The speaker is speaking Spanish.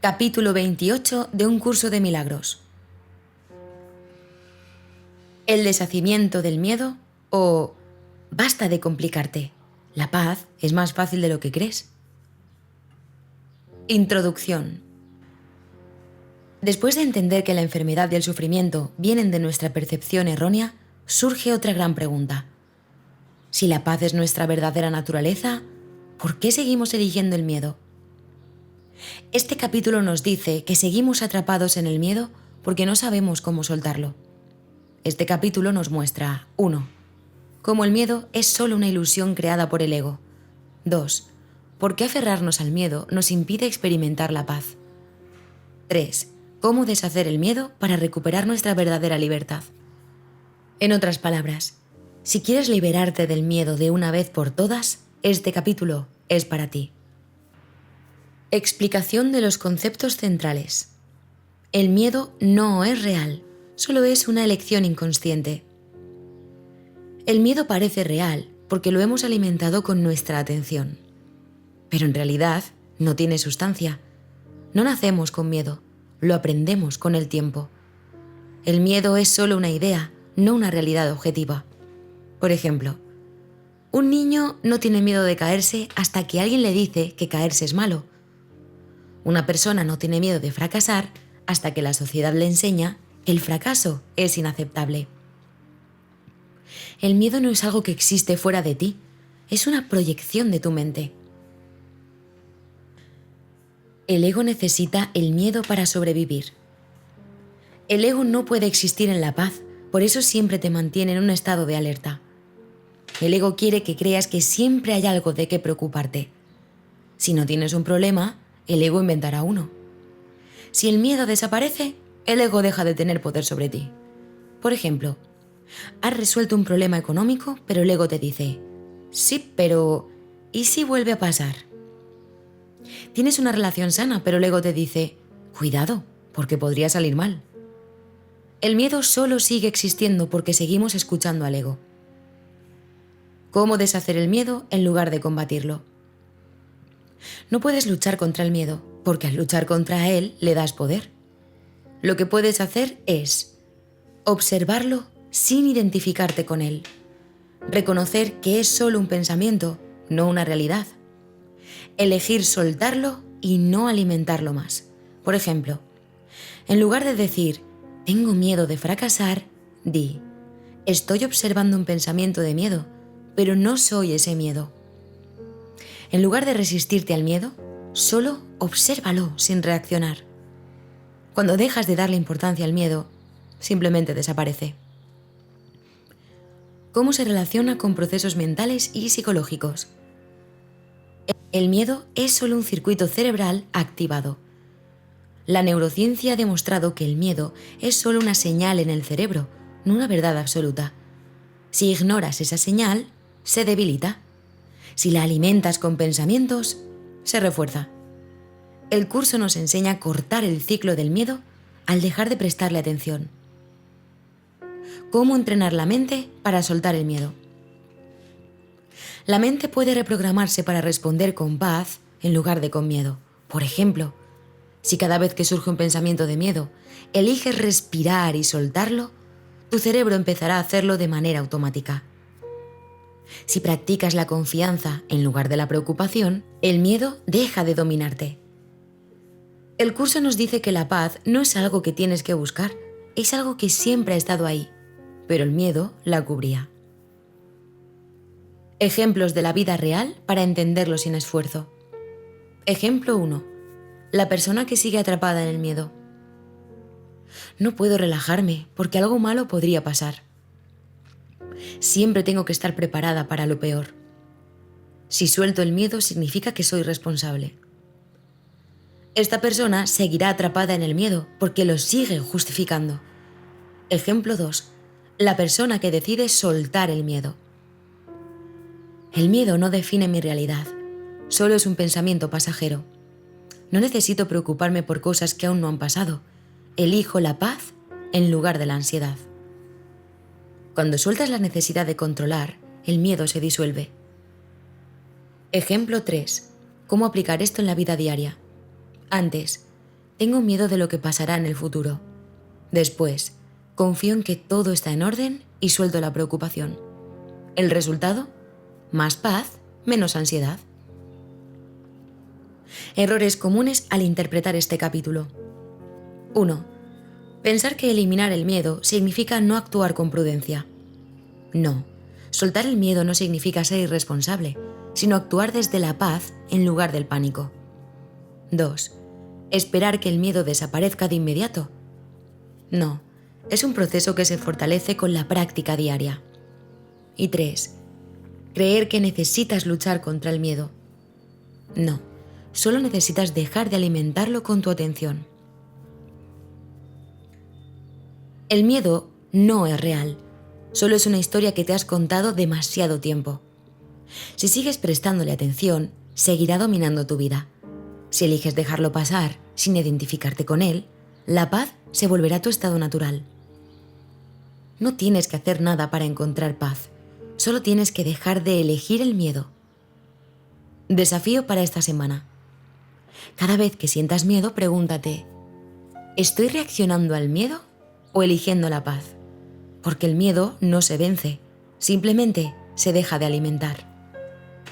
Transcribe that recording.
Capítulo 28 de un curso de milagros. El deshacimiento del miedo o basta de complicarte. La paz es más fácil de lo que crees. Introducción. Después de entender que la enfermedad y el sufrimiento vienen de nuestra percepción errónea, surge otra gran pregunta. Si la paz es nuestra verdadera naturaleza, ¿por qué seguimos eligiendo el miedo? Este capítulo nos dice que seguimos atrapados en el miedo porque no sabemos cómo soltarlo. Este capítulo nos muestra 1. Cómo el miedo es solo una ilusión creada por el ego. 2. Por qué aferrarnos al miedo nos impide experimentar la paz. 3. Cómo deshacer el miedo para recuperar nuestra verdadera libertad. En otras palabras, si quieres liberarte del miedo de una vez por todas, este capítulo es para ti. Explicación de los conceptos centrales. El miedo no es real, solo es una elección inconsciente. El miedo parece real porque lo hemos alimentado con nuestra atención. Pero en realidad no tiene sustancia. No nacemos con miedo, lo aprendemos con el tiempo. El miedo es solo una idea, no una realidad objetiva. Por ejemplo, un niño no tiene miedo de caerse hasta que alguien le dice que caerse es malo. Una persona no tiene miedo de fracasar hasta que la sociedad le enseña que el fracaso es inaceptable. El miedo no es algo que existe fuera de ti, es una proyección de tu mente. El ego necesita el miedo para sobrevivir. El ego no puede existir en la paz, por eso siempre te mantiene en un estado de alerta. El ego quiere que creas que siempre hay algo de qué preocuparte. Si no tienes un problema, el ego inventará uno. Si el miedo desaparece, el ego deja de tener poder sobre ti. Por ejemplo, has resuelto un problema económico, pero el ego te dice, sí, pero ¿y si vuelve a pasar? Tienes una relación sana, pero el ego te dice, cuidado, porque podría salir mal. El miedo solo sigue existiendo porque seguimos escuchando al ego. ¿Cómo deshacer el miedo en lugar de combatirlo? No puedes luchar contra el miedo, porque al luchar contra él le das poder. Lo que puedes hacer es observarlo sin identificarte con él. Reconocer que es solo un pensamiento, no una realidad. Elegir soltarlo y no alimentarlo más. Por ejemplo, en lugar de decir, tengo miedo de fracasar, di, estoy observando un pensamiento de miedo, pero no soy ese miedo. En lugar de resistirte al miedo, solo obsérvalo sin reaccionar. Cuando dejas de darle importancia al miedo, simplemente desaparece. ¿Cómo se relaciona con procesos mentales y psicológicos? El miedo es solo un circuito cerebral activado. La neurociencia ha demostrado que el miedo es solo una señal en el cerebro, no una verdad absoluta. Si ignoras esa señal, se debilita. Si la alimentas con pensamientos, se refuerza. El curso nos enseña a cortar el ciclo del miedo al dejar de prestarle atención. ¿Cómo entrenar la mente para soltar el miedo? La mente puede reprogramarse para responder con paz en lugar de con miedo. Por ejemplo, si cada vez que surge un pensamiento de miedo, eliges respirar y soltarlo, tu cerebro empezará a hacerlo de manera automática. Si practicas la confianza en lugar de la preocupación, el miedo deja de dominarte. El curso nos dice que la paz no es algo que tienes que buscar, es algo que siempre ha estado ahí, pero el miedo la cubría. Ejemplos de la vida real para entenderlo sin esfuerzo. Ejemplo 1. La persona que sigue atrapada en el miedo. No puedo relajarme porque algo malo podría pasar. Siempre tengo que estar preparada para lo peor. Si suelto el miedo significa que soy responsable. Esta persona seguirá atrapada en el miedo porque lo sigue justificando. Ejemplo 2. La persona que decide soltar el miedo. El miedo no define mi realidad, solo es un pensamiento pasajero. No necesito preocuparme por cosas que aún no han pasado. Elijo la paz en lugar de la ansiedad. Cuando sueltas la necesidad de controlar, el miedo se disuelve. Ejemplo 3. ¿Cómo aplicar esto en la vida diaria? Antes, tengo miedo de lo que pasará en el futuro. Después, confío en que todo está en orden y suelto la preocupación. El resultado, más paz, menos ansiedad. Errores comunes al interpretar este capítulo. 1. Pensar que eliminar el miedo significa no actuar con prudencia. No, soltar el miedo no significa ser irresponsable, sino actuar desde la paz en lugar del pánico. 2. Esperar que el miedo desaparezca de inmediato. No, es un proceso que se fortalece con la práctica diaria. Y 3. Creer que necesitas luchar contra el miedo. No, solo necesitas dejar de alimentarlo con tu atención. El miedo no es real, solo es una historia que te has contado demasiado tiempo. Si sigues prestándole atención, seguirá dominando tu vida. Si eliges dejarlo pasar sin identificarte con él, la paz se volverá tu estado natural. No tienes que hacer nada para encontrar paz, solo tienes que dejar de elegir el miedo. Desafío para esta semana. Cada vez que sientas miedo, pregúntate, ¿estoy reaccionando al miedo o eligiendo la paz? Porque el miedo no se vence, simplemente se deja de alimentar.